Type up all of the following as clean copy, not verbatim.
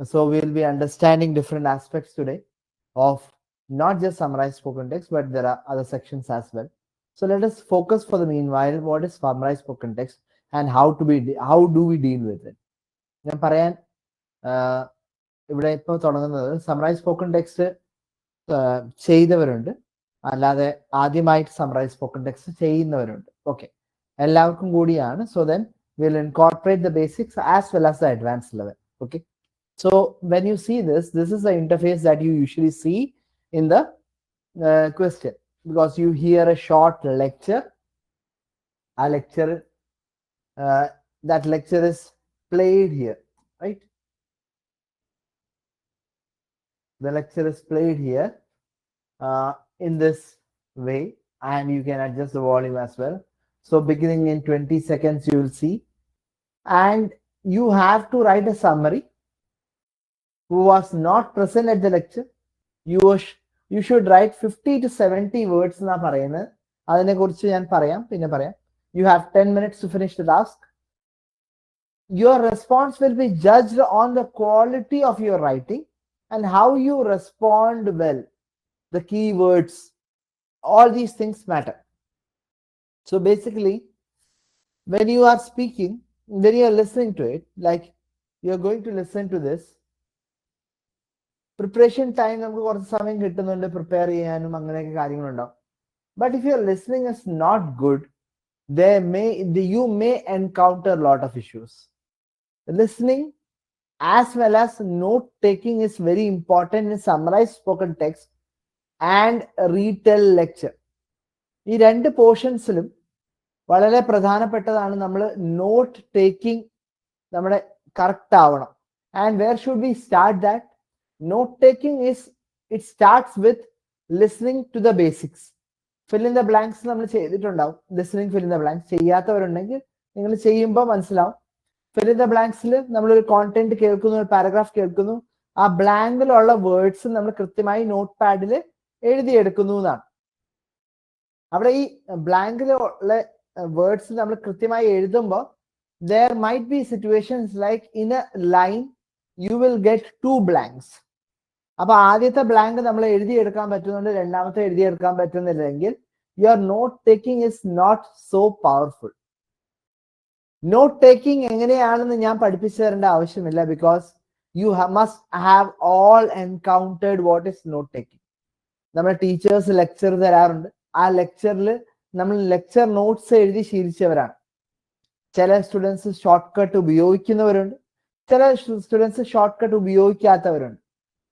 So we'll be understanding different aspects today of not just summarized spoken text, but there are other sections as well. So let us focus for the meanwhile what is summarized spoken text and how do we deal with it. ഞാൻ പറയാൻ ഇവിടെ ഇപ്പോൾ തുടങ്ങുന്നത് summarise spoken text ചെയ്തവരുണ്ട്, അല്ലാതെ ആദ്യമായിട്ട് summarise spoken text ചെയ്യുന്നവരുണ്ട്. Okay, എല്ലാവർക്കും കൂടിയാണ്. So then will incorporate the basics as well as the advance level. Okay, so when you see this is the interface that you usually see in the question, because you hear a short lecture. That lecture is played here, right? The lecture is played here in this way, and you can adjust the volume as well. So beginning in 20 seconds you will see, and you have to write a summary. Who was not present at the lecture, you should write 50 to 70 words എന്നാ പറയുന്നത്. അതിനെക്കുറിച്ച് ഞാൻ പറയാം, പിന്നെ പറയാം. You have 10 minutes to finish the task. Your response will be judged on the quality of your writing and how you respond well. The keywords, all these things matter. So basically, when you are speaking, when you are listening to it, like you are going to listen to this, preparation time നമുക്ക് കുറച്ച് സമയം കിട്ടുന്നുണ്ട് prepare ചെയ്യാനും അങ്ങനെയൊക്കെ കാര്യങ്ങളുണ്ടാവും. But if your listening is not good, you may encounter a lot of issues. Listening as well as note taking is very important in summarized spoken text and retell lecture. ഈ രണ്ട് പോർഷൻസിലും വളരെ പ്രധാനപ്പെട്ടതാണ് നമ്മൾ note taking നമ്മുടെ correct ആവണം. And where should we start that? Note taking it starts with listening to the basics. Fill in the blanks നമ്മൾ ചെയ്തിട്ടുണ്ടാവും. Listening fill in the blanks ചെയ്യാത്തവരുണ്ടെങ്കിൽ നിങ്ങൾ ചെയ്യുമ്പോൾ മനസ്സിലാവും. fill in the blanksൽ നമ്മളൊരു കോണ്ടന്റ് കേൾക്കുന്നു, ഒരു പാരഗ്രാഫ് കേൾക്കുന്നു, ആ ബ്ലാങ്കിലുള്ള വേർഡ്സ് നമ്മൾ കൃത്യമായി നോട്ട് പാഡിൽ എഴുതിയെടുക്കുന്നു എന്നാണ്. അവിടെ ഈ ബ്ലാങ്കിലുള്ള വേർഡ്സ് നമ്മൾ കൃത്യമായി എഴുതുമ്പോൾ there might be situations like in a line you will get 2 blanks. അപ്പൊ ആദ്യത്തെ ബ്ലാങ്ക് നമ്മൾ എഴുതിയെടുക്കാൻ പറ്റുന്നുണ്ട്, രണ്ടാമത്തെ എഴുതിയെടുക്കാൻ പറ്റുന്നില്ലെങ്കിൽ your note taking is not so powerful. Note taking എങ്ങനെയാണെന്ന് ഞാൻ പഠിപ്പിച്ചു തരേണ്ട ആവശ്യമില്ല, because you must have all encountered what is note taking. നമ്മുടെ ടീച്ചേഴ്സ് ലെക്ചർ തരാറുണ്ട്, ആ ലെക്ചറിൽ നമ്മൾ ലെക്ചർ നോട്ട്സ് എഴുതി ശീലിച്ചവരാണ്. ചില സ്റ്റുഡൻസ് ഷോർട്ട് കട്ട് ഉപയോഗിക്കുന്നവരുണ്ട്, ചില സ്റ്റുഡൻസ് ഷോർട്ട് കട്ട് ഉപയോഗിക്കാത്തവരുണ്ട്.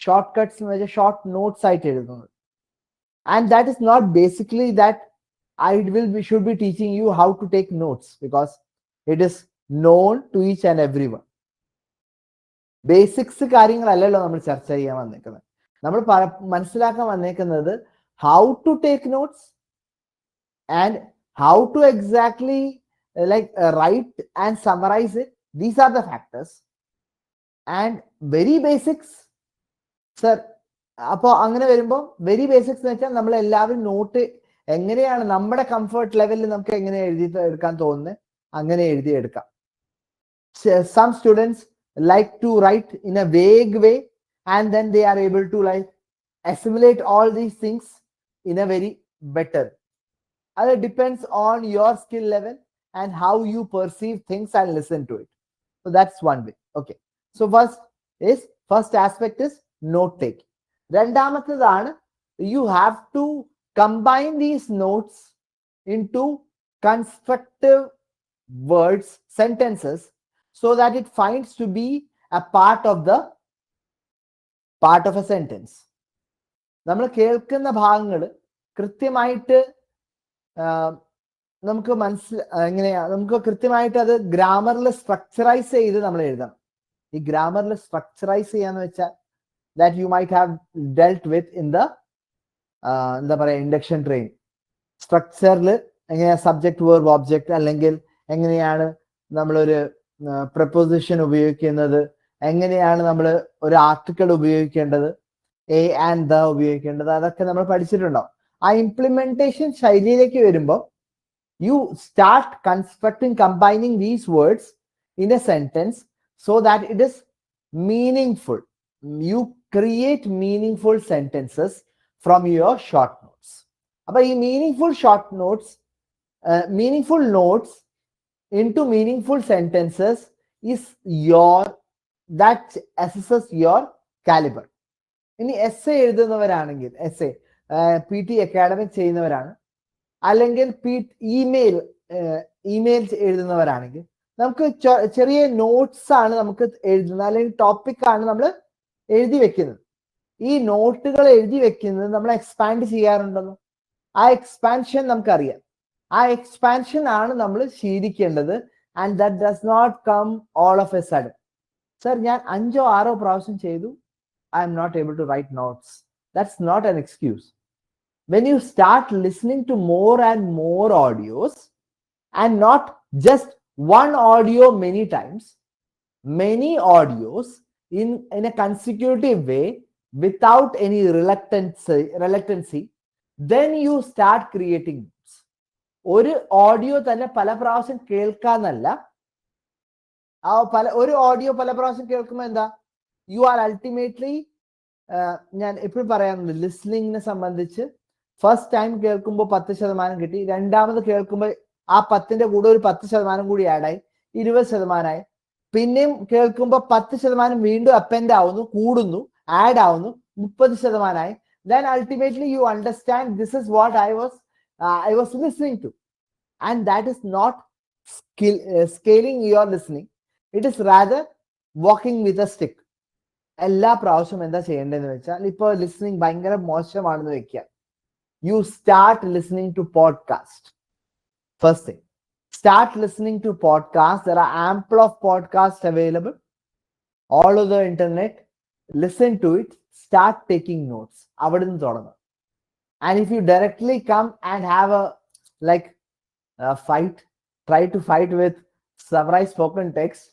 ഷോർട്ട് കട്ട്സ് എന്ന് വെച്ചാൽ ഷോർട്ട് നോട്ട്സ് ആയിട്ട് എഴുതുന്നത്. And that is not basically that should be teaching you how to take notes, because it is known to each and everyone. Basics കാര്യങ്ങളല്ലല്ലോ നമ്മൾ ചർച്ച ചെയ്യാൻ വന്നേക്കുന്നത്. നമ്മൾ മനസ്സിലാക്കാൻ വന്നേക്കുന്നത് how to take notes and how to exactly write and summarize it. These are the factors. And very basics, sir. അപ്പോൾ അങ്ങനെ വരുമ്പോൾ വെരി ബേസിക്സ് എന്ന് വെച്ചാൽ നമ്മൾ എല്ലാവരും നോട്ട് എങ്ങനെയാണ് നമ്മുടെ കംഫർട്ട് ലെവലിൽ നമുക്ക് എങ്ങനെ എഴുതി എടുക്കാൻ തോന്നുന്നത് അങ്ങനെ എഴുതിയെടുക്കാം. Some students like to write in a vague way and then they are able to assimilate all these things in a very better. It depends on your skill level and how you perceive things and listen to it. So that's one way. Okay, so first aspect is note taking. രണ്ടാമത്തേതാണ് you have to combine these notes into constructive words, sentences, so that it finds to be a part of a sentence. നമ്മൾ കേൾക്കുന്ന ഭാഗങ്ങൾ കൃത്യമായിട്ട് നമുക്ക് കൃത്യമായിട്ട് അത് ഗ്രാമറിൽ സ്ട്രക്ചറൈസ് ചെയ്ത് നമ്മൾ എഴുതണം. ഈ ഗ്രാമറിൽ സ്ട്രക്ചറൈസ് ചെയ്യാന്ന് വെച്ചാൽ that you might have dealt with in the എന്താ പറയുക ഇൻഡക്ഷൻ ട്രെയിനിങ്. സ്ട്രക്ചറിൽ എങ്ങനെയാണ് സബ്ജക്ട് വേർബ് ഒബ്ജക്റ്റ്, അല്ലെങ്കിൽ എങ്ങനെയാണ് നമ്മളൊരു പ്രപ്പോസിഷൻ ഉപയോഗിക്കുന്നത്, എങ്ങനെയാണ് നമ്മൾ ഒരു ആർട്ടിക്കിൾ ഉപയോഗിക്കേണ്ടത്, എ ആൻഡ് ദ ഉപയോഗിക്കേണ്ടത്, അതൊക്കെ നമ്മൾ പഠിച്ചിട്ടുണ്ടാവും. ആ ഇംപ്ലിമെന്റേഷൻ ശൈലിയിലേക്ക് വരുമ്പോൾ you start combining these words in a sentence so that it is meaningful. You create meaningful sentences from your short notes. But in meaningful short notes, meaningful notes into meaningful sentences is that assesses your caliber. ഇനി S A എഴുതുന്നവരാണെങ്കിൽ PT academic ചെയ്യുന്നവരാണ്, അല്ലെങ്കിൽ email എഴുതുന്നവരാണെങ്കിൽ നമുക്ക് ചെറിയ notes ആണ് നമുക്ക് എഴുതുന്നത്, അല്ലെങ്കിൽ topic ആണ് നമ്മൾ എഴുതി വെക്കുന്നത്. ഈ നോട്ടുകൾ എഴുതി വെക്കുന്നത് നമ്മൾ എക്സ്പാൻഡ് ചെയ്യാറുണ്ടല്ലോ. ആ എക്സ്പാൻഷൻ നമുക്കറിയാം. ആ എക്സ്പാൻഷൻ ആണ് നമ്മൾ ശീലിക്കേണ്ടത്. And that does not come all of a sudden. Sir, ഞാൻ 5 or 6 പ്രാവശ്യം ചെയ്തു, I am not able to write notes. That's not an excuse. When you start listening to more and more audios, and not just one audio many times, many audios in a consecutive way without any reluctancy, then you start creating notes. ഒരു audio തന്നെ പല പ്രാവശ്യം കേൾക്കാന്നല്ല, ഒരു audio പല പ്രാവശ്യം കേൾക്കുമ്പോൾ എന്താ, you are ultimately, ഞാൻ എപ്പോഴും പറയാറുണ്ട്, ലിസ്ണിങ്ങിനെ സംബന്ധിച്ച് ഫസ്റ്റ് ടൈം കേൾക്കുമ്പോൾ 10% കിട്ടി, രണ്ടാമത് കേൾക്കുമ്പോൾ ആ 10ന്റെ കൂടെ ഒരു 10% കൂടി ആഡായി 20%ആയി, പിന്നെയും കേൾക്കുമ്പോൾ 10% വീണ്ടും അപ്പെൻഡ് ആവുന്നു, കൂടുന്നു, ആഡ് ആവുന്നു, 30%ആയി. Then ultimately you understand this is what I was listening to, and that is not scaling your listening. It is rather walking with a stick. എല്ലാ പ്രാവശ്യം എന്താ ചെയ്യേണ്ടതെന്ന് വെച്ചാൽ, ഇപ്പൊ ലിസ്ണിംഗ് ഭയങ്കര മോശമാണെന്ന് വെക്കുക, you start listening to podcast. First thing, start listening to podcasts. There are ample of podcasts available all over the internet. Listen to it, start taking notes. Avadin thodanga. And if you directly come and have a fight, try to fight with summarized spoken text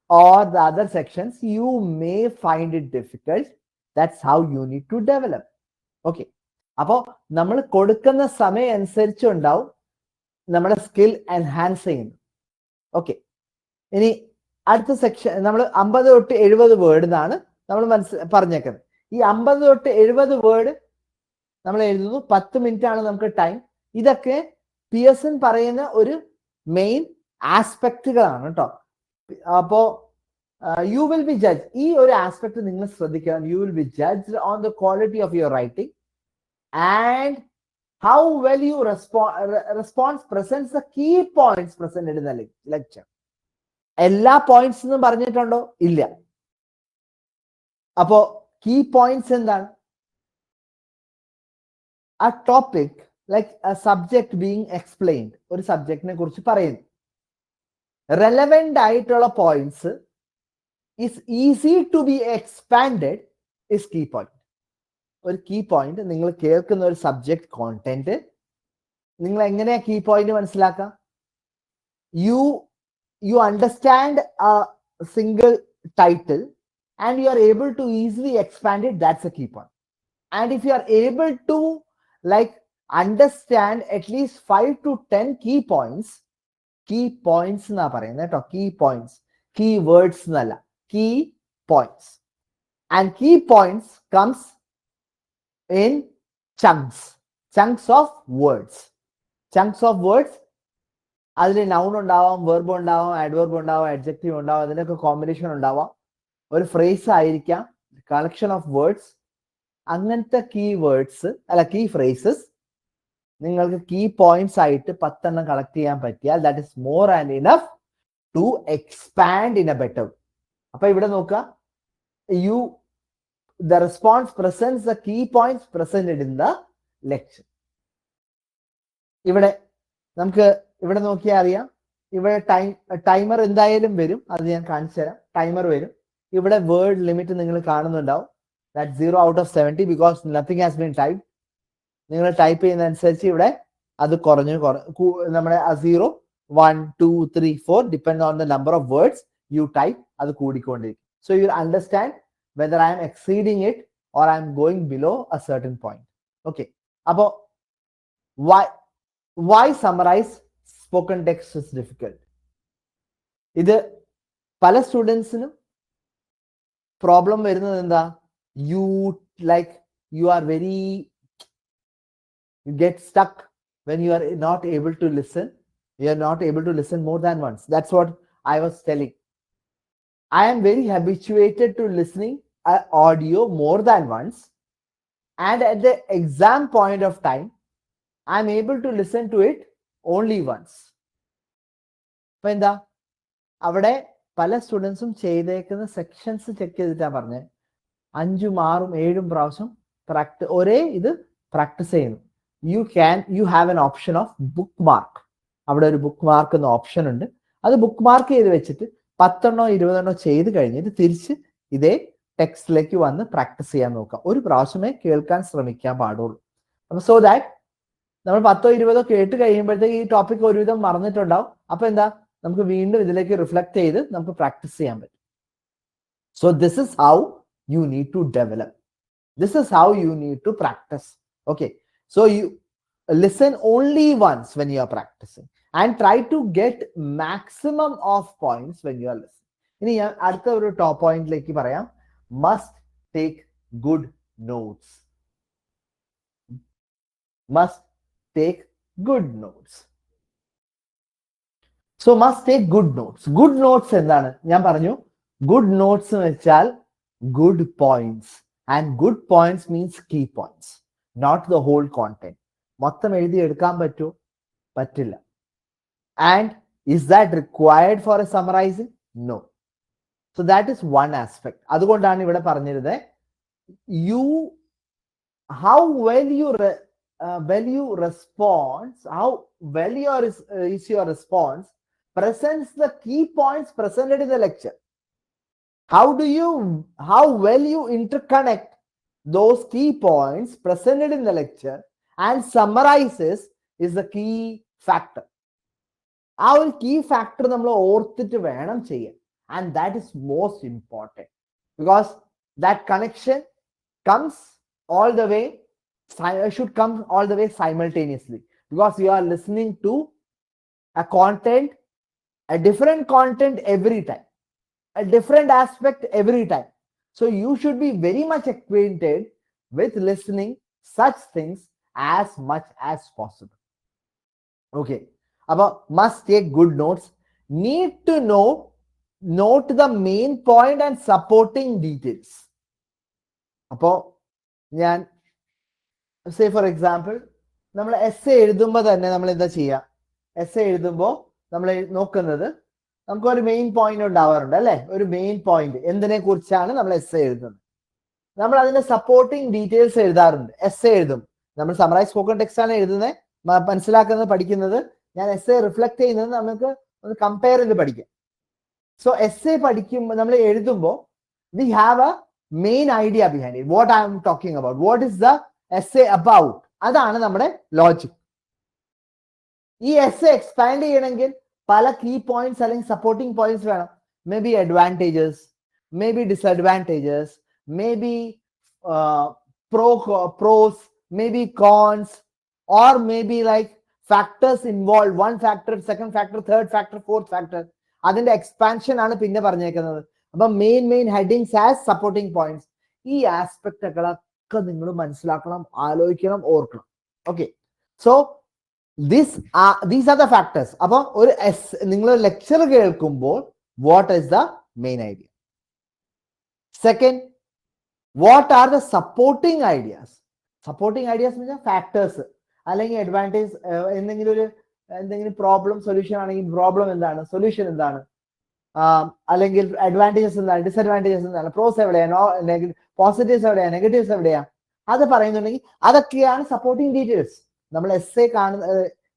or the other sections, you may find it difficult. That's how you need to develop. Okay. അപ്പോൾ നമ്മൾ കൊടുക്കുന്ന സമയം അനുസരിച്ചുണ്ടാവും നമ്മുടെ skill enhance ചെയ്യുന്നു. Okay, ഇനി അടുത്ത section നമ്മൾ 50 തൊട്ട് 70 വേർഡ് എന്നാണ് നമ്മൾ പറഞ്ഞേക്കുന്നത്. ഈ 50 തൊട്ട് 70 വേർഡ് നമ്മൾ എഴുതുന്നു, 10 മിനിറ്റ് ആണ് നമുക്ക് ടൈം. ഇതൊക്കെ പിയേഴ്സൺ പറയുന്ന ഒരു മെയിൻ ആസ്പെക്റ്റുകളാണ് കേട്ടോ. അപ്പോ യു വിൽ ബി ജഡ്ജ്, ഈ ഒരു ആസ്പെക്ട് നിങ്ങൾ ശ്രദ്ധിക്കണം. You will be judge on the quality of your writing and how well you response presents the key points presented in the lecture. എല്ലാ പോയിന്റ്സ് എന്നും പറഞ്ഞിട്ടുണ്ടോ? ഇല്ല. അപ്പോ കീ പോയിന്റ്സ് എന്താണ്? a topic like a subject being explained, ഒരു സബ്ജക്റ്റിനെ കുറിച്ച് പറയുന്നു, relevant ആയിട്ടുള്ള points is easy to be expanded is key point. ഒരു കീ പോയിന്റ്, നിങ്ങൾ കേൾക്കുന്ന ഒരു സബ്ജക്ട് കോണ്ടന്റ്, നിങ്ങൾ എങ്ങനെയാ കീ പോയിന്റ് മനസ്സിലാക്കാം? You understand a single title and you are able to easily expand it. That's a key point. And if you are able to understand at least 5 to 10 key points എന്നാ പറയുന്നത് കേട്ടോ, key points, key words എന്നല്ല, key points. And key points comes in chunks of words. അതിൽ noun ഉണ്ടാവാം, verb ഉണ്ടാവാം, adverb ഉണ്ടാവാം, adjective ഉണ്ടാവാം, അതിനൊക്കെ കോമ്പിനേഷൻ ഉണ്ടാവാം. ഒരു ഫ്രേസ് ആയിരിക്കാം, കളക്ഷൻ ഓഫ് വേർഡ്സ്. അങ്ങനത്തെ കീ ഫ്രേസസ് നിങ്ങൾക്ക് കീ പോയിന്റ്സ് ആയിട്ട് 10 എണ്ണം കളക്ട് ചെയ്യാൻ പറ്റിയാൽ that is more and enough to expand in a better. അപ്പൊ ഇവിടെ നോക്കുക, the response presents the key points presented in the lecture. ഇവിടെ നമുക്ക് ഇവിടെ നോക്കിയാൽ അറിയാം, ഇവിടെ ടൈമർ എന്തായാലും വരും, അത് ഞാൻ കാണിച്ചു തരാം. ടൈമർ വരും. ഇവിടെ വേർഡ് ലിമിറ്റ് നിങ്ങൾ കാണുന്നുണ്ടാവും, that 0 out of 70 because nothing has been typed. നിങ്ങൾ ടൈപ്പ് ചെയ്യുന്ന അനുസരിച്ച് ഇവിടെ അത് കുറഞ്ഞു നമ്മുടെ 0, 1, 2, 3, 4 depend on the number of words you type, അത് കൂടിക്കൊണ്ടിരിക്കും. So you understand whether I am exceeding it or I am going below a certain point. Okay. Appo why summarize spoken text is difficult? Idu pala students nu problem വരുന്നത് എന്താ? You like you are very, you get stuck when you are not able to listen. You are not able to listen more than once. That's what I was telling. I am very habituated to listening audio more than once, and at the exam point of time I am able to listen to it only once. അപ്പൊ എന്താ അവിടെ പല സ്റ്റുഡൻസും ചെയ്തേക്കുന്ന sections check ചെയ്തിട്ടാ പറഞ്ഞത് 5, 6, 7 പ്രാവശ്യം ഒരേ ഇത് പ്രാക്ടീസ് ചെയ്യുന്നു. you have an option of bookmark. അവിടെ ഒരു ബുക്ക് മാർക്ക് എന്ന ഓപ്ഷൻ ഉണ്ട്. അത് ബുക്ക് മാർക്ക് ചെയ്ത് വെച്ചിട്ട് 10 20 ചെയ്ത് കഴിഞ്ഞിട്ട് തിരിച്ച് ഇതേ ടെക്സ്റ്റിലേക്ക് വന്ന് പ്രാക്ടീസ് ചെയ്യാൻ നോക്കാം. ഒരു പ്രാവശ്യമേ കേൾക്കാൻ ശ്രമിക്കാൻ പാടുള്ളൂ. അപ്പൊ സോ ദാറ്റ് നമ്മൾ 10 20 കേട്ട് കഴിയുമ്പോഴത്തേക്ക് ഈ ടോപ്പിക് ഒരുവിധം മറന്നിട്ടുണ്ടാവും. അപ്പൊ എന്താ, നമുക്ക് വീണ്ടും ഇതിലേക്ക് റിഫ്ലക്ട് ചെയ്ത് നമുക്ക് പ്രാക്ടീസ് ചെയ്യാൻ പറ്റും. So this is how you need to develop. This is how you need to practice. Okay, so you listen only once when you are practicing and try to get maximum of points when you are listening. ഇനി ഞാൻ അടുത്ത ഒരു top പോയിന്റിലേക്ക് പറയാം. must take good notes. must take good notes. so must take good notes. good notes എന്താണ് ഞാൻ പറഞ്ഞു. good notes എന്ന് വെച്ചാൽ good points, and good points means key points, not the whole content. മൊത്തം എഴുതി എടുക്കാൻ പറ്റുമോ? പറ്റില്ല. And is that required for a summarising? No. So that is one aspect. അതുകൊണ്ടാണ് ഇവിടെ പറഞ്ഞിരുന്നത് how well you respond, how well is your response presents the key points presented in the lecture. how well you interconnect those key points presented in the lecture and summarizes is the key factor. ആ ഒരു key factor നമ്മൾ ഓർത്തിട്ട് വേണം ചെയ്യാൻ. and that is most important because that connection comes all the way, should come all the way simultaneously, because you are listening to a content, a different content every time, a different aspect every time. So you should be very much acquainted with listening such things as much as possible. Okay, about must take good notes. Need to note the main point and supporting details. അപ്പോൾ ഞാൻ say for example നമ്മൾ essay എഴുതുമ്പോൾ തന്നെ നമ്മൾ എന്താ ചെയ്യുക? essay എഴുതുമ്പോൾ നമ്മൾ നോക്കുന്നത് നമുക്കൊരു മെയിൻ പോയിന്റ് ഉണ്ടാവാറുണ്ട് അല്ലെ? ഒരു മെയിൻ പോയിന്റ് എന്തിനെ കുറിച്ചാണ് നമ്മൾ essay എഴുതുന്നത്. നമ്മൾ അതിന്റെ സപ്പോർട്ടിങ് ഡീറ്റെയിൽസ് എഴുതാറുണ്ട്. essay എഴുതും, നമ്മൾ സമറൈസ് സ്പോക്കൺ ടെക്സ്റ്റ് ആണ് എഴുതുന്നത്, മനസ്സിലാക്കുന്നത്, പഠിക്കുന്നത്. ഞാൻ essay റിഫ്ലക്ട് ചെയ്യുന്നത് നമുക്ക് ഒന്ന് കമ്പയർ ചെയ്ത് പഠിക്കാം. സോ essay പഠിക്കുമ്പോൾ നമ്മൾ എഴുതുമ്പോൾ we have a main idea behind it, what I am talking about, what is the essay about. അതാണ് നമ്മുടെ ലോജിക്. ഈ essay എക്സ്പാൻഡ് ചെയ്യണമെങ്കിൽ പല കീ പോയിന്റ്സ് അല്ലെങ്കിൽ സപ്പോർട്ടിംഗ് പോയിന്റ്സ് വേണം. May be advantages, may be disadvantages, may be pros, maybe cons, or maybe like factors involved, one factor, second factor, third factor, fourth factor. അതിന്റെ expansion ആണ് പിന്നെ പറഞ്ഞേക്കുന്നത്. അപ്പൊ main headings as supporting points. ഈ ആസ്പെക്ടുകളൊക്കെ നിങ്ങൾ മനസ്സിലാക്കണം, ആലോചിക്കണം, ഓർക്കണം. Okay, so these are the factors. അപ്പൊ ഒരു നിങ്ങൾ ലെക്ചർ കേൾക്കുമ്പോൾ what is the main idea? Second, what are the supporting ideas? supporting ideas എന്ന് വെച്ചാൽ ഫാക്ടേഴ്സ് അല്ലെങ്കിൽ അഡ്വാൻറ്റേജ്. എന്തെങ്കിലും പ്രോബ്ലം സൊല്യൂഷൻ ആണെങ്കിൽ പ്രോബ്ലം എന്താണ്, സൊല്യൂഷൻ എന്താണ്, അല്ലെങ്കിൽ അഡ്വാൻറ്റേജസ് എന്താണ്, ഡിസഡ്വാൻറ്റേജസ് എന്താണ്, പ്രോസ് എവിടെയാണ്, പോസിറ്റീവ്സ് എവിടെയാണ്, നെഗറ്റീവ്സ് എവിടെയാണ്, അത് പറയുന്നുണ്ടെങ്കിൽ അതൊക്കെയാണ് സപ്പോർട്ടിങ് ഡീറ്റെയിൽസ്. നമ്മൾ essay കാണുന്ന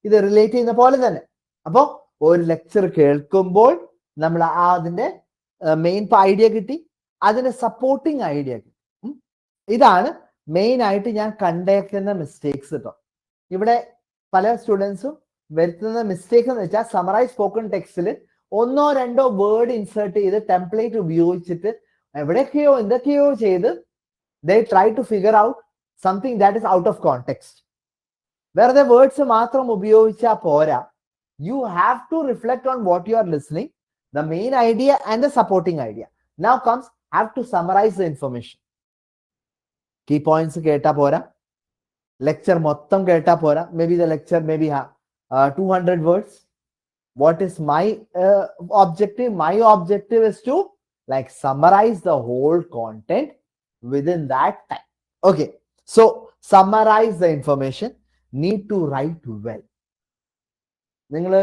ഇത് റിലേറ്റ് ചെയ്യുന്ന പോലെ തന്നെ. അപ്പോൾ ഒരു ലെക്ചർ കേൾക്കുമ്പോൾ നമ്മൾ അതിന്റെ മെയിൻ ഐഡിയ കിട്ടി, അതിന്റെ സപ്പോർട്ടിങ് ഐഡിയ കിട്ടി. ഇതാണ് മെയിൻ ആയിട്ട് ഞാൻ കണ്ടേക്കുന്ന മിസ്റ്റേക്സ് കേട്ടോ. ഇവിടെ പല സ്റ്റുഡൻസും വരുത്തുന്ന മിസ്റ്റേക്ക് എന്ന് വെച്ചാൽ സമറൈസ് സ്പോക്കൺ ടെക്സ്റ്റിൽ 1 or 2 വേർഡ് ഇൻസേർട്ട് ചെയ്ത് ടെംപ്ലേറ്റ് ഉപയോഗിച്ചിട്ട് എവിടെയൊക്കെയോ എന്തൊക്കെയോ ചെയ്ത് they try to figure out something that is out of context. വെറുതെ വേർഡ്സ് മാത്രം ഉപയോഗിച്ചാൽ പോരാ. You have to reflect on what you are listening, the main idea and the supporting idea. Now comes have to summarize the information. Key points കേട്ടാ പോരാ, lecture മൊത്തം കേട്ടാ പോരാ. Maybe the lecture maybe 200 words. What is my objective? My objective is to like summarize the whole content within that time. Okay, so summarize the information. Need to write well. നിങ്ങൾ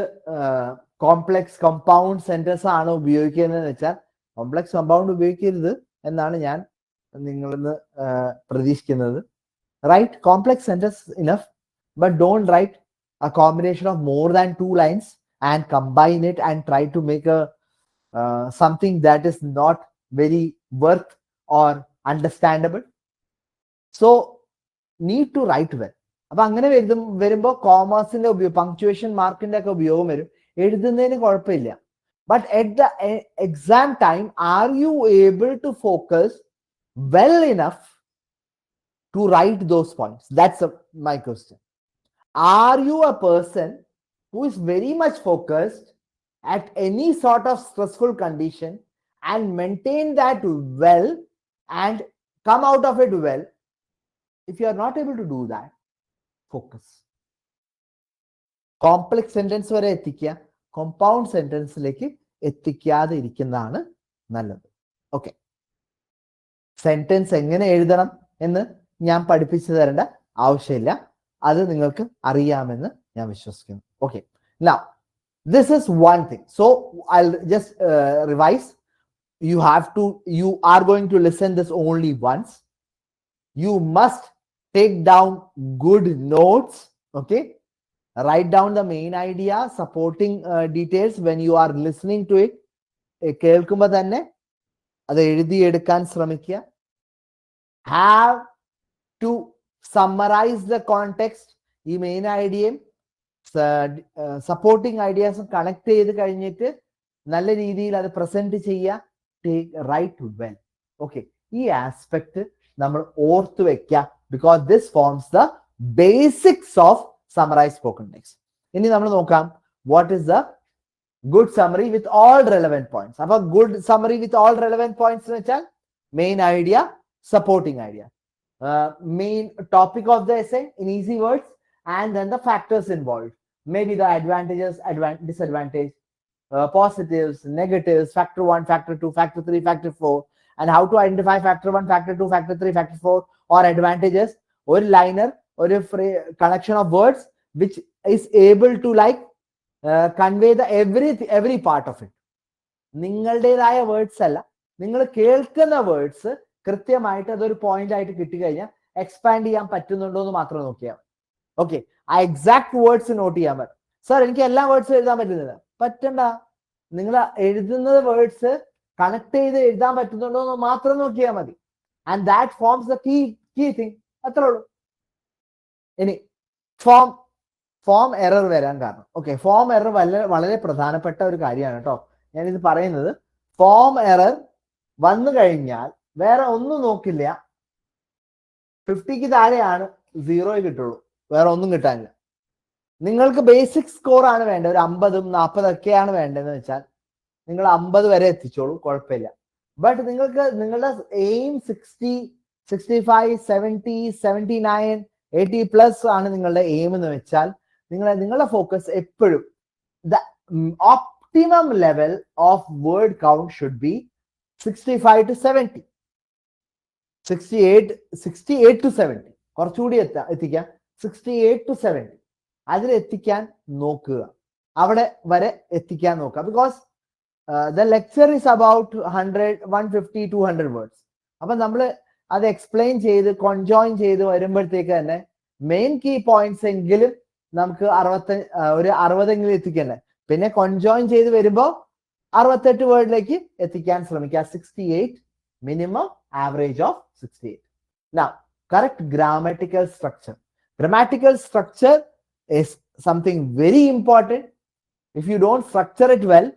complex compound sentence ആണ് ഉപയോഗിക്കുന്നതെന്ന് വെച്ചാൽ complex compound ഉപയോഗിക്കരുത് എന്നാണ് ഞാൻ നിങ്ങളിൽ നിന്ന് പ്രതീക്ഷിക്കുന്നത്. Write complex sentence enough, but don't write a combination of more than 2 lines and combine it and try to make a something that is not very worth or understandable. So need to write well. അപ്പൊ അങ്ങനെ വരുമ്പോൾ കോമേഴ്സിന്റെ ഉപയോഗം, punctuation മാർക്കിന്റെ ഒക്കെ ഉപയോഗം വരും. എഴുതുന്നതിന് കുഴപ്പമില്ല. But at the exam time are you able to focus well enough to write those points? That's my question. Are you a person who is very much focused at any sort of stressful condition and maintain that well and come out of it well? If you are not able to do that, focus. Complex sentence vare എത്തിക്കുക, compound sentenceലേക്ക് എത്തിക്കാതെ ഇരിക്കുന്നതാണ് നല്ലത്. Okay, sentence എങ്ങനെ എഴുതണം എന്ന് ഞാൻ പഠിപ്പിച്ചു തരേണ്ട ആവശ്യമില്ല, അത് നിങ്ങൾക്ക് അറിയാമെന്ന് ഞാൻ വിശ്വസിക്കുന്നു. Okay, now this is one thing. So I'll just revise. You are going to listen this only once. You must take down good notes. Okay, write down the main idea, supporting details when you are listening to it. കേൾക്കുമ്പോൾ തന്നെ അത് എഴുതിയെടുക്കാൻ ശ്രമിക്കുക. Have to summarize the context. ഈ main ഐഡിയയും supporting ഐഡിയാസും connect ചെയ്ത് കഴിഞ്ഞിട്ട് നല്ല രീതിയിൽ അത് പ്രസന്റ് ചെയ്യുക. Right well. ഓക്കെ, ഈ ആസ്പെക്ട് നമ്മൾ ഓർത്തു വെക്കുക, because this forms the basics of summarise spoken text. ഇനി നമ്മൾ നോക്കാം what is the good summary with all relevant points. അപ്പൊ good summary with all relevant points എന്ന് വെച്ചാൽ main idea, supporting idea, main topic of the essay in easy words, and then the factors involved, maybe the advantages, disadvantage, positives, negatives, factor 1, factor 2, factor 3, factor 4, and how to identify factor 1, factor 2, factor 3, factor 4 or advantages, or liner or a collection of words which is able to like convey the every part of it. നിങ്ങളുടേതായ words അല്ല, നിങ്ങൾ കേൾക്കുന്ന words കൃത്യമായിട്ട് അതൊരു point ആയിട്ട് കിട്ടിക്കഴിഞ്ഞാൽ expand ചെയ്യാൻ പറ്റുന്നുണ്ടോ എന്ന് മാത്രം നോക്കിയാൽ. ഓക്കെ, ആ എക്സാക്ട് വേർഡ്സ് നോട്ട് ചെയ്യാൻ പറ്റും. സാർ എനിക്ക് എല്ലാ വേർഡ്സും എഴുതാൻ പറ്റുന്നില്ല, പറ്റണ്ട. നിങ്ങൾ എഴുതുന്നത് വേർഡ്സ് കണക്ട് ചെയ്ത് എഴുതാൻ പറ്റുന്നുണ്ടോ എന്ന് മാത്രം നോക്കിയാൽ മതി. And that forms the key thing. അത്രേ ഉള്ളൂ. ഇനി ഫോം എറർ വരാൻ കാരണം, ഓക്കെ, ഫോം എറർ വളരെ പ്രധാനപ്പെട്ട ഒരു കാര്യമാണ് കേട്ടോ ഞാനിത് പറയുന്നത്. ഫോം എറർ വന്നു കഴിഞ്ഞാൽ വേറെ ഒന്നും നോക്കില്ല, 50ക്ക് താഴെയാണ് 0 കിട്ടുള്ളൂ, വേറെ ഒന്നും കിട്ടാനില്ല. നിങ്ങൾക്ക് ബേസിക് സ്കോർ ആണ് വേണ്ടത്, ഒരു 50ഉം 40 ഒക്കെയാണ് വേണ്ടതെന്ന് വെച്ചാൽ നിങ്ങൾ 50 വരെ എത്തിച്ചോളൂ, കുഴപ്പമില്ല. ബട്ട് നിങ്ങൾക്ക് നിങ്ങളുടെ എയിം 60, 65, 70, 79, 80 പ്ലസ് ആണ് നിങ്ങളുടെ എയിം എന്ന് വെച്ചാൽ നിങ്ങളുടെ ഫോക്കസ് എപ്പോഴും the optimum level of word count should be 65 to 70. 68 to 70 കുറച്ചുകൂടി എത്തിക്കാം. 68 to 70 അതിൽ എത്തിക്കാൻ നോക്കുക, അവിടെ വരെ എത്തിക്കാൻ നോക്കുക. Because the lecture is about 150, 200 words. അപ്പൊ നമ്മൾ അത് എക്സ്പ്ലെയിൻ ചെയ്ത് കോൺജോയിൻ ചെയ്ത് വരുമ്പോഴത്തേക്ക് തന്നെ മെയിൻ കീ പോയിന്റ്സ് എങ്കിലും നമുക്ക് 60 എത്തിക്കണ്ടേ. പിന്നെ കോൺജോയിൻ ചെയ്ത് വരുമ്പോൾ 68 വേർഡിലേക്ക് എത്തിക്കാൻ ശ്രമിക്കുക. 68 minimum, average of 68. Now, correct grammatical structure. Grammatical structure is something very important. If you don't structure it well,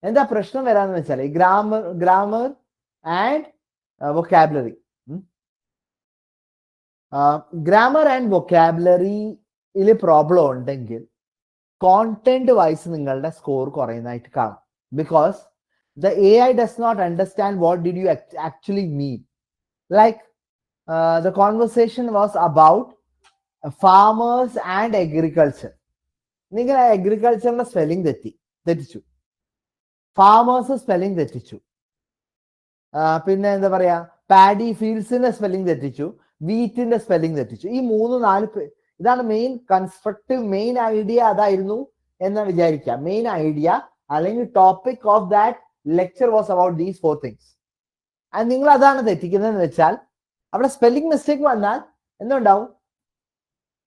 എന്താ പ്രശ്നം വരാന്ന് വെച്ചാൽ grammar and vocabulary. Grammar and വൊക്കാബുലറിയിൽ പ്രോബ്ലം ഉണ്ടെങ്കിൽ കോണ്ടന്റ് വൈസ് നിങ്ങളുടെ സ്കോർ കുറയുന്നതായിട്ട് കാണും. Because the AI does not understand what did you actually mean. Like the conversation was about farmers and agriculture. നിങ്ങൾ അഗ്രികൾച്ചറിന്റെ സ്പെല്ലിംഗ് തെറ്റിച്ചു, ഫാമേഴ്സ് സ്പെല്ലിംഗ് തെറ്റിച്ചു, പിന്നെ എന്താ പറയാ പാഡി ഫീൽഡ്സിന്റെ സ്പെല്ലിംഗ് തെറ്റിച്ചു, വീറ്റിന്റെ സ്പെല്ലിംഗ് തെറ്റിച്ചു. ഈ 3-4 ഇതാണ് മെയിൻ കൺസ്ട്രക്റ്റീവ് മെയിൻ ഐഡിയ അതായിരുന്നു എന്ന് വിചാരിക്കാം. മെയിൻ ഐഡിയ അല്ലെങ്കിൽ topic of that lecture was about these 4 things. And നിങ്ങൾ അതാണ് തെറ്റിക്കുന്നതെന്ന് വെച്ചാൽ അവിടെ സ്പെല്ലിംഗ് മിസ്റ്റേക്ക് വന്നാൽ എന്തുണ്ടാവും,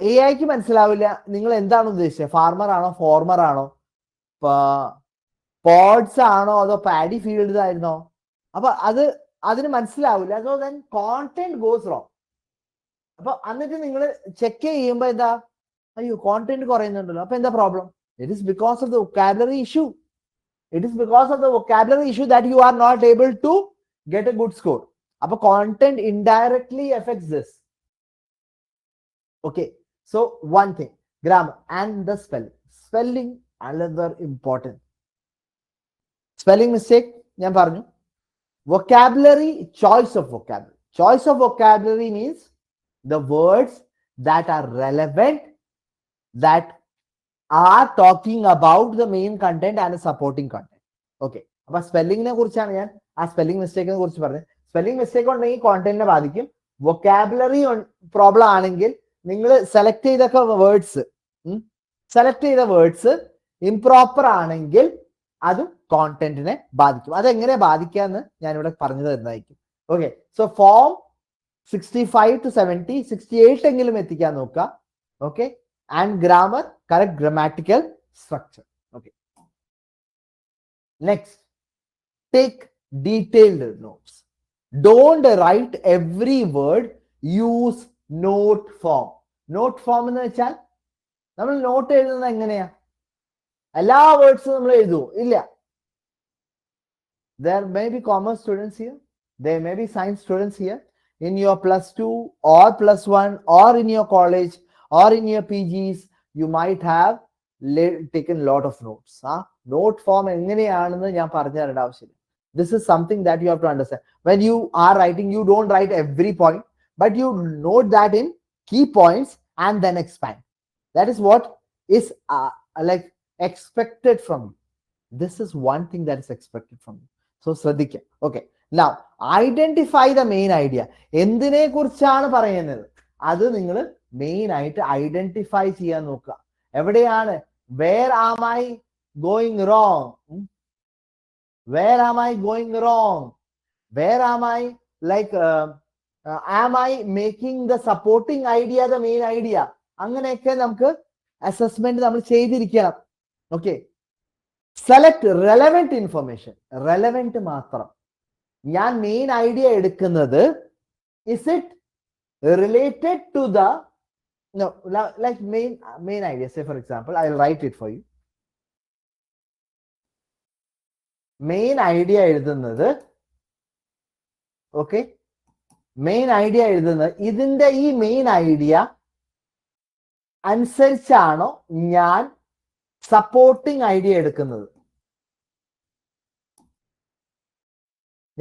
AI മനസ്സിലാവില്ല നിങ്ങൾ എന്താണ് ഉദ്ദേശിച്ചത്. ഫാർമർ ആണോ, ഫോർമർ ആണോ, പോഡ്സ് ആണോ, അതോ പാഡി ഫീൽഡ്സ് ആയിരുന്നോ? അപ്പൊ അതിന് മനസ്സിലാവില്ല. So then content goes wrong. അപ്പൊ എന്നിട്ട് നിങ്ങൾ ചെക്ക് ചെയ്യുമ്പോ എന്താ, അയ്യോ കോണ്ടന്റ് കുറയുന്നുണ്ടല്ലോ, അപ്പൊ എന്താ problem? It is because of the vocabulary issue. It is because of the vocabulary issue that you are not able to get a good score. Appo content indirectly affects this. Okay, so one thing, grammar and the spelling another important. Spelling mistake njan paranju. Vocabulary, choice of vocabulary means the words that are relevant, that are talking about the main content and the supporting content. Okay, അപ്പൊ സ്പെല്ലിങ്ങിനെ കുറിച്ചാണ് ഞാൻ ആ spelling മിസ്റ്റേക്കിനെ കുറിച്ച് പറഞ്ഞത്. Spelling mistake ഉണ്ടെങ്കിൽ കോണ്ടന്റിനെ ബാധിക്കും. Vocabulary problem ആണെങ്കിൽ നിങ്ങൾ സെലക്ട് ചെയ്ത വേർഡ്സ് ഇംപ്രോപ്പർ ആണെങ്കിൽ അതും കോണ്ടന്റിനെ ബാധിക്കും. അതെങ്ങനെ ബാധിക്കാന്ന് ഞാനിവിടെ പറഞ്ഞു തരുന്നതായിരിക്കും. ഓക്കെ, സോ ഫോം 65 to 70, 68 എങ്കിലും എത്തിക്കാൻ നോക്കുക. Okay, and grammar, correct grammatical structure. Okay, next, take detailed notes. Don't write every word, use note form. Note form എന്ന് വെച്ചാൽ നമ്മൾ നോട്ട് എഴുതുന്നത് എങ്ങനെയാ? എല്ലാ വേർഡ്സും നമ്മൾ എഴുതുമോ? ഇല്ല. There may be commerce students here, there may be science students here, in your +2 or +1 or in your college or in your PGs, you might have taken a lot of notes. Note form എങ്ങനെയാണെന്ന് ഞാൻ പറഞ്ഞു തരേണ്ട ആവശ്യമില്ല. This is something that you have to understand. When you are writing, you don't write every point, but you note that in key points and then expand. That is what is like expected from you. This is one thing that is expected from you. So ശ്രദ്ധിക്കുക. Okay, now identify the main idea. എന്തിനെ കുറിച്ചാണ് പറയുന്നത് അത് നിങ്ങൾ main ആയിട്ട് identify ചെയ്യാൻ നോക്കുക. എവിടെയാണ് where am I going wrong, where am I going wrong, where am I like am I making the supporting idea the main idea. അങ്ങനെയൊക്കെ നമുക്ക് അസസ്മെന്റ് നമ്മൾ ചെയ്തിരിക്കണം. Okay, select relevant information. Relevant മാത്രം. ഞാൻ മെയിൻ ഐഡിയ എടുക്കുന്നത് is it related to the like main idea. Say for example, I'll write it for you. Main idea എഴുതുന്നത്, okay, main idea എഴുതുന്നത് ഇതിന്റെ ഈ മെയിൻ ഐഡിയ അനുസരിച്ചാണോ ഞാൻ സപ്പോർട്ടിംഗ് ഐഡിയ എടുക്കുന്നത്?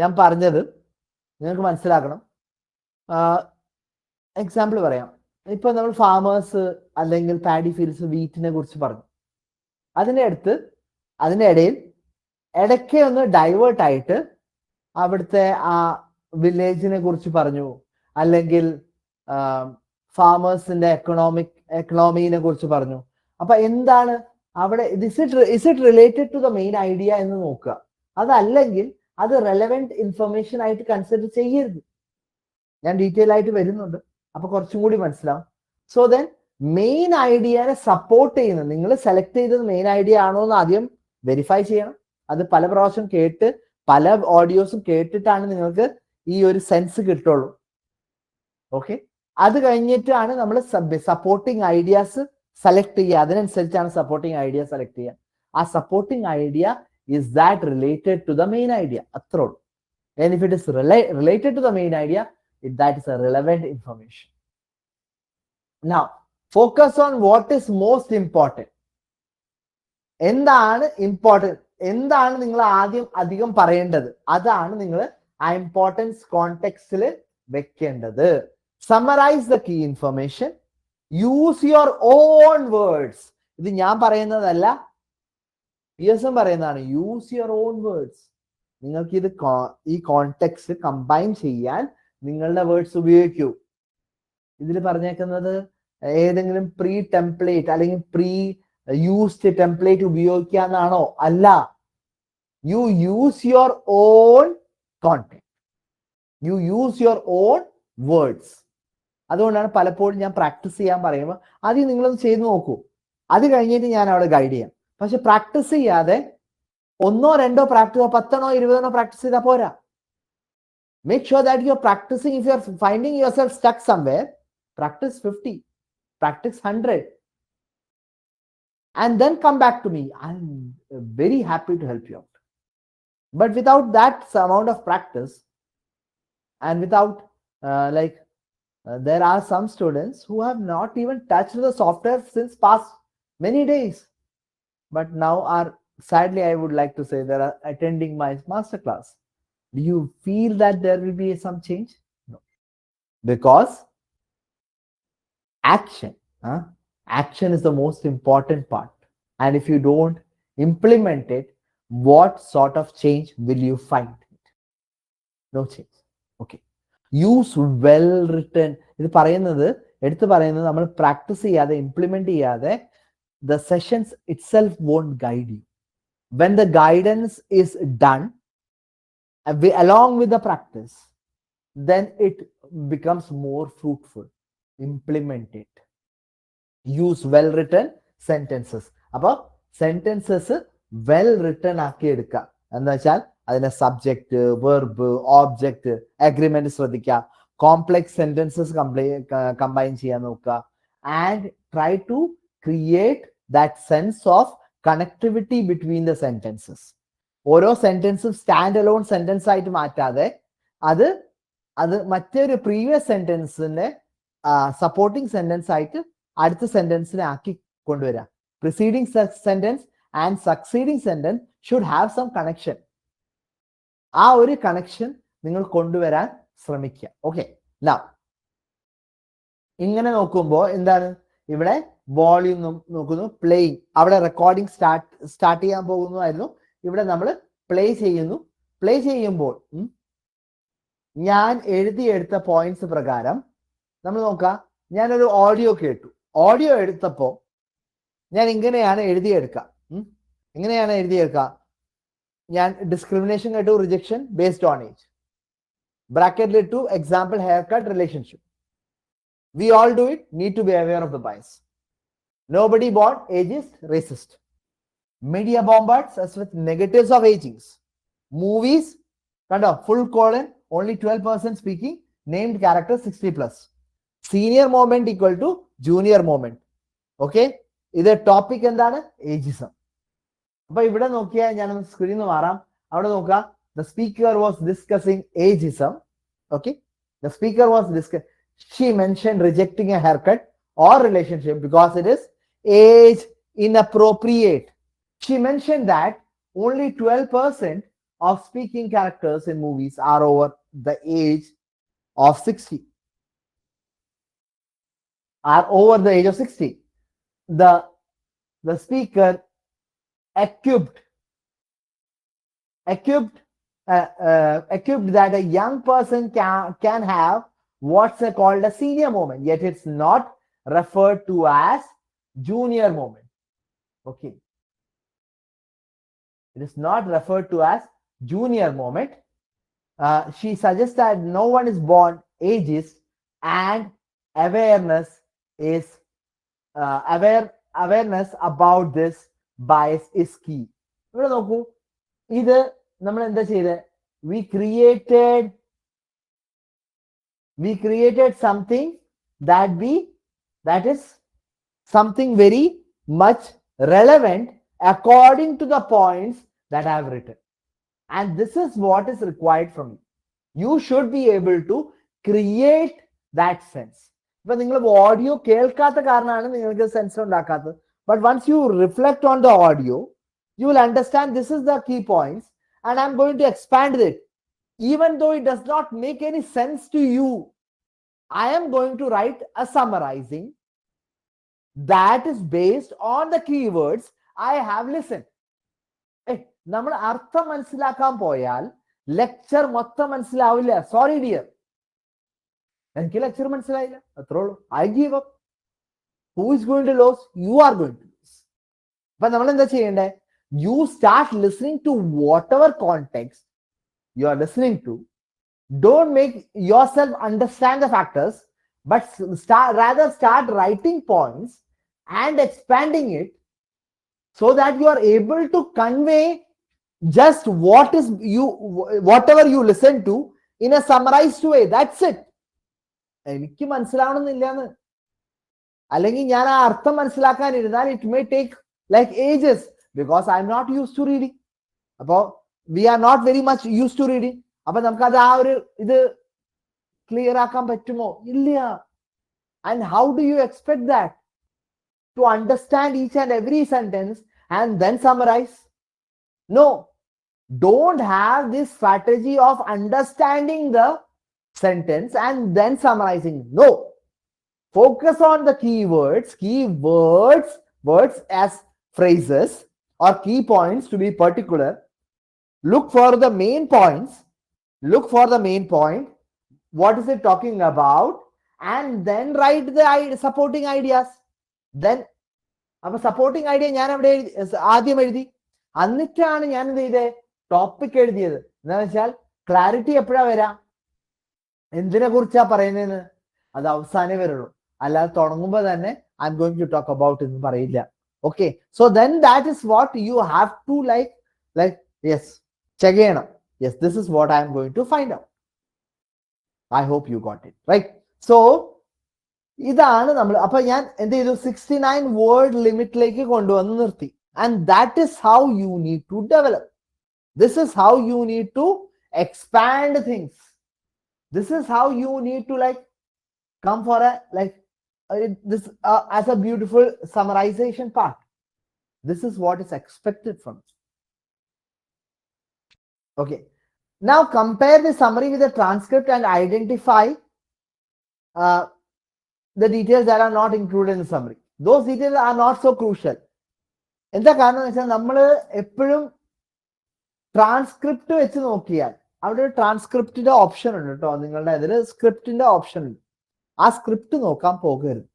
ഞാൻ പറഞ്ഞത് നിങ്ങൾക്ക് മനസ്സിലാക്കണം. എക്സാമ്പിൾ പറയാം. ഇപ്പൊ നമ്മൾ ഫാമേഴ്സ് അല്ലെങ്കിൽ പാഡി ഫീൽഡ്സ്, വീറ്റിനെ കുറിച്ച് പറഞ്ഞു. അതിന്റെ ഇടയിൽ ഇടയ്ക്ക് ഒന്ന് ഡൈവേർട്ട് ആയിട്ട് അവിടുത്തെ ആ വില്ലേജിനെ കുറിച്ച് പറഞ്ഞു, അല്ലെങ്കിൽ ഫാമേഴ്സിന്റെ എക്കണോമിനെ കുറിച്ച് പറഞ്ഞു. അപ്പൊ എന്താണ് അവിടെ is it related to the main idea എന്ന് നോക്കുക. അതല്ലെങ്കിൽ അത് റെലവെന്റ് ഇൻഫർമേഷൻ ആയിട്ട് കൺസിഡർ ചെയ്യരുത്. ഞാൻ ഡീറ്റെയിൽ ആയിട്ട് വരുന്നുണ്ട്, അപ്പൊ കുറച്ചും കൂടി മനസ്സിലാവും. സോ ദെൻ മെയിൻ ഐഡിയനെ സപ്പോർട്ട് ചെയ്യുന്നത്, നിങ്ങൾ സെലക്ട് ചെയ്തത് മെയിൻ ഐഡിയ ആണോ എന്ന് ആദ്യം വെരിഫൈ ചെയ്യണം. അത് പല പ്രാവശ്യം കേട്ട് പല ഓഡിയോസും കേട്ടിട്ടാണ് നിങ്ങൾക്ക് ഈ ഒരു സെൻസ് കിട്ടുള്ളൂ. ഓക്കെ, അത് കഴിഞ്ഞിട്ടാണ് നമ്മൾ സപ്പോർട്ടിങ് ഐഡിയാസ് സെലക്ട് ചെയ്യുക. അതിനനുസരിച്ചാണ് സപ്പോർട്ടിങ് ഐഡിയ സെലക്ട് ചെയ്യുക. ആ supporting idea is that related to the main idea? അത്രേ ഉള്ളൂ. And if it is related to the main idea, that is a relevant information. Now focus on what is most important. എന്താണ് important? എന്താണ് നിങ്ങൾ ആദ്യം അധികം പറയേണ്ടത്, അതാണ് നിങ്ങൾ ആ ഇമ്പോർട്ടൻസ് കോണ്ടെക്സ്റ്റിൽ വെക്കേണ്ടത്. Summarize the key information, use your own words. ഇത് ഞാൻ പറയുന്നതല്ല, പിയേഴ്സൺ പറയുന്നതാണ്. Use your own words. നിങ്ങൾക്ക് ഇത് ഈ കോണ്ടെക്സ്റ്റ് കമ്പൈൻ ചെയ്യാൻ നിങ്ങളുടെ വേർഡ്സ് ഉപയോഗിക്കൂ. ഇതിൽ പറഞ്ഞേക്കുന്നത് ഏതെങ്കിലും പ്രീ ടെംപ്ലേറ്റ് അല്ലെങ്കിൽ പ്രീ യൂസ്ഡ് ടെംപ്ലേറ്റ് ഉപയോഗിക്കാന്നാണോ? അല്ല. You use your on context, you use your own words. അതുകൊണ്ടാണ് പലപ്പോഴും ഞാൻ പ്രാക്ടീസ് ചെയ്യാൻ പറയുമ്പോൾ ആദ്യം നിങ്ങളൊന്ന് ചെയ്ത് നോക്കൂ, അത് കഴിഞ്ഞിട്ട് ഞാൻ അവിടെ ഗൈഡ് ചെയ്യാം. പക്ഷെ പ്രാക്ടീസ് ചെയ്യാതെ 1 or 2 പ്രാക്ടീസ്, 10 or 20 പ്രാക്ടീസ് ചെയ്താൽ പോരാ. Make sure that you're practicing. If you're finding yourself stuck somewhere, practice 50, practice 100, and then come back to me. I'm very happy to help you out. But without that amount of practice, and without there are some students who have not even touched the software since past many days, but now are, sadly I would like to say, they are attending my masterclass. Do you feel that there will be some change? No. Because action is the most important part. And if you don't implement it, what sort of change will you find? No change. Okay. Use well written. ഇത് പറയുന്നത്, എടുത്ത് പറയുന്നത്, നമ്മൾ practice ചെയ്യാതെ implement ചെയ്യാതെ the sessions itself won't guide you. When the guidance is done along with the practice, then it becomes more fruitful. Implement it. Use well written sentences. അപ്പൊ sentences well written ആക്കി എടുക്കുക. എന്താ വെച്ചാൽ അതിന്റെ subject, verb, object, agreement ശ്രദ്ധിക്കുക. Complex sentences combine ചെയ്യാൻ നോക്കുക. And try to create that sense of connectivity between the sentences. ഓരോ സെന്റൻസും സ്റ്റാൻഡ് അലോൺ സെന്റൻസ് ആയിട്ട് മാറ്റാതെ അത് മറ്റൊരു പ്രീവിയസ് സെന്റൻസിന്റെ സപ്പോർട്ടിംഗ് സെന്റൻസ് ആയിട്ട് അടുത്ത സെന്റൻസിനെ ആക്കി കൊണ്ടുവരാം. Preceding sentence and succeeding sentence should have some connection. ആ ഒരു കണക്ഷൻ നിങ്ങൾ കൊണ്ടുവരാൻ ശ്രമിക്കുക. ഓക്കെ. നൗ ഇങ്ങനെ നോക്കുമ്പോൾ എന്താണ്, ഇവിടെ വോളിയം നോക്കുന്നു, പ്ലേയിങ്, അവിടെ റെക്കോർഡിംഗ് സ്റ്റാർട്ട് ചെയ്യാൻ പോകുന്നതായിരുന്നു. ഇവിടെ നമ്മൾ പ്ലേ ചെയ്യുന്നു. പ്ലേ ചെയ്യുമ്പോൾ ഞാൻ എഴുതിയെടുത്ത പോയിന്റ്സ് പ്രകാരം നമ്മൾ നോക്കാം. ഞാനൊരു ഓഡിയോ കേട്ടു. ഓഡിയോ എടുത്തപ്പോൾ ഞാൻ ഇങ്ങനെയാണ് എഴുതിയെടുക്കുക. എങ്ങനെയാണ് എഴുതിയെടുക്കുക? ഞാൻ ഡിസ്ക്രിമിനേഷൻ കേട്ടു, റിജക്ഷൻ ബേസ്ഡ് ഓൺ ഏജ്, ബ്രാക്കറ്റിലിട്ടു example haircut, relationship. We all do it, need to be aware of the bias. Nobody born ageist, racist. Media bombards us with negatives of agings. Movies, kando, full colon, only 12% speaking, named character 60 plus. Senior moment equal to junior moment. Okay? ഇത് topic എന്താണ്? ഏജിസം. അപ്പൊ ഇവിടെ നോക്കിയാൽ ഞാൻ സ്ക്രീനിൽ നിന്ന് മാറാം. അവിടെ നോക്കുക, the speaker was discussing ageism. Okay, the speaker was discuss, she mention rejecting a haircut or relationship because it is age inappropriate. She mentioned that only 12% of speaking characters in movies are over the age of 60. Are over the age of 60. The speaker equipped that a young person can have what's called a senior moment, yet it's not referred to as junior moment. Okay, it is not referred to as junior moment. She suggests that no one is born ageist and awareness is awareness about this bias is key. ഇവിടെ നോക്കൂ, ഇത് നമ്മൾ എന്താ ചെയ്തത്? we created something that is something very much relevant according to the points that I have written, and this is what is required from you. You should be able to create that sense. ഇപ്പൊ നിങ്ങൾ audio കേൾക്കാത്ത കാരണമാണ് നിങ്ങൾക്ക് sense ഉണ്ടാക്കാത്തത്. But once you reflect on the audio, You will understand this is the key points, and I'm going to expand it. Even though it does not make any sense to you, I am going to write a summarizing that is based on the keywords I have listened. നമ്മൾ അർത്ഥം മനസ്സിലാക്കാൻ പോയാൽ lecture മൊത്തം മനസ്സിലാവില്ല. Sorry dear, എനിക്ക് lecture മനസ്സിലായില്ല, അത്രേ ഉള്ളൂ. I give up. Who is going to lose? You are going to lose. അപ്പൊ നമ്മൾ എന്താ ചെയ്യേണ്ടേ? You start listening to whatever context you are listening to. Don't make yourself understand the factors, but rather start writing points and expanding it so that you are able to convey just whatever you listen to in a summarized way. That's it. എനിക്ക് മനസ്സിലാവണമെന്നില്ലാന്ന്, അല്ലെങ്കിൽ ഞാൻ ആ അർത്ഥം മനസ്സിലാക്കാനിരുന്നാൽ it may take like ages because I'm not used to reading. അപ്പോ we are not very much used to reading. അപ്പൊ നമുക്ക് അത് ആ ഒരു ഇത് ക്ലിയർ ആക്കാൻ പറ്റുമോ? ഇല്ല. And how do you expect that? To understand each and every sentence and then summarize? No. Don't have this strategy of understanding the sentence and then summarizing. No. Focus on the keywords, words as phrases or key points to be particular. Look for the main points. Look for the main point. What is it talking about? And then write the supporting ideas. Then, അപ്പൊ supporting idea ഞാൻ അവിടെ ആദ്യം എഴുതി, എന്നിട്ടാണ് ഞാൻ എന്ത് ചെയ്തേ? Topic എഴുതിയത്. എന്താണെന്ന് വെച്ചാൽ ക്ലാരിറ്റി എപ്പോഴാ വരാം, എന്തിനെ കുറിച്ചാ പറയുന്നതെന്ന് അത് അവസാനേ വരുള്ളൂ. അല്ലാതെ തുടങ്ങുമ്പോ തന്നെ I'm going to talk about എന്ന് പറയില്ല. Okay, so then that is what you have to like yes check ചെയ്യണം. Yes, this is what I am going to find out. I hope you got it right. So ഇതാണ് നമ്മൾ. അപ്പൊ ഞാൻ എന്ത് ചെയ്തു? 69 word ലിമിറ്റിലേക്ക് കൊണ്ടുവന്ന് നിർത്തി. And that is how you need to develop. This is how you need to expand things. This is how you need to come for a this as a beautiful summarization part. This is what is expected from you. Okay, now compare the summary with the transcript and identify the details that are not included in the summary. Those details are not so crucial. എന്താ കാരണം എന്ന് വെച്ചാൽ നമ്മൾ എപ്പോഴും transcript വെച്ച് നോക്കിയാൽ അവിടെ ഒരു ട്രാൻസ്ക്രിപ്റ്റിന്റെ ഓപ്ഷൻ ഉണ്ട് കേട്ടോ. നിങ്ങളുടെ അതിൽ സ്ക്രിപ്റ്റിന്റെ ഓപ്ഷൻ ഉണ്ട്. ആ സ്ക്രിപ്റ്റ് നോക്കാൻ പോകരുത്.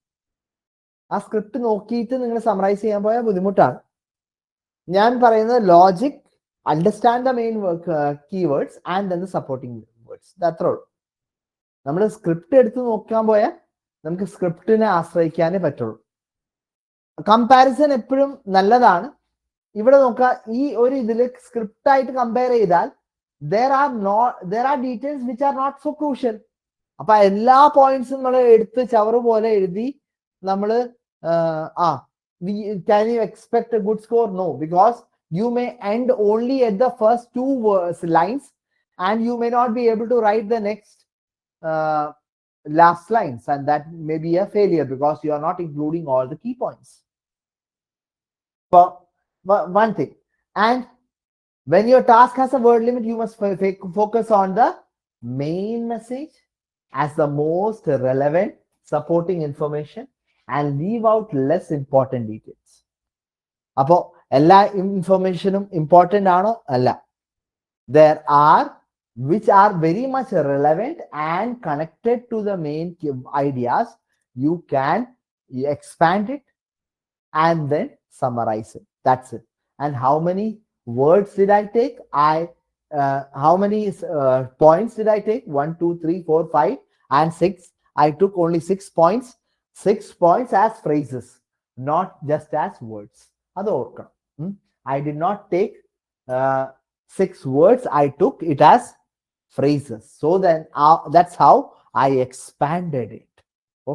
ആ സ്ക്രിപ്റ്റ് നോക്കിയിട്ട് നിങ്ങൾ സമറൈസ് ചെയ്യാൻ പോയാൽ ബുദ്ധിമുട്ടാണ്. ഞാൻ പറയുന്നത് logic, understand the main keywords and then the supporting words. That's all. നമ്മൾ സ്ക്രിപ്റ്റ് എടുത്ത് നോക്കാൻ പോയാൽ നമുക്ക് സ്ക്രിപ്റ്റിനെ ആശ്രയിക്കാനേ പറ്റുള്ളൂ. കമ്പാരിസൺ എപ്പോഴും നല്ലതാണ്. ഇവിടെ നോക്കുക, ഈ ഒരു ഇതിൽ സ്ക്രിപ്റ്റ് ആയിട്ട് കമ്പയർ ചെയ്താൽ there are details which are not so crucial. അപ്പൊ എല്ലാ പോയിന്റ്സും നമ്മൾ എടുത്ത് ചവറ് പോലെ എഴുതി നമ്മൾ can you expect a good score? No, because you may end only at the first two lines and you may not be able to write the next last lines, and that may be a failure because you are not including all the key points. For one thing, and when your task has a word limit, you must focus on the main message as the most relevant supporting information and leave out less important details. Apo എല്ലാ ഇൻഫർമേഷനും important ആണോ? അല്ല. There are which are very much relevant and connected to the main ideas. You can expand it and then summarize it. That's it. And how many words did I take? How many points did I take? 1, 2, 3, 4, 5 and 6. I took only 6 points. 6 points as phrases, not just as words. Adu orkkanam. I did not take 6 words. I took it as phrases. So then that's how I expanded it.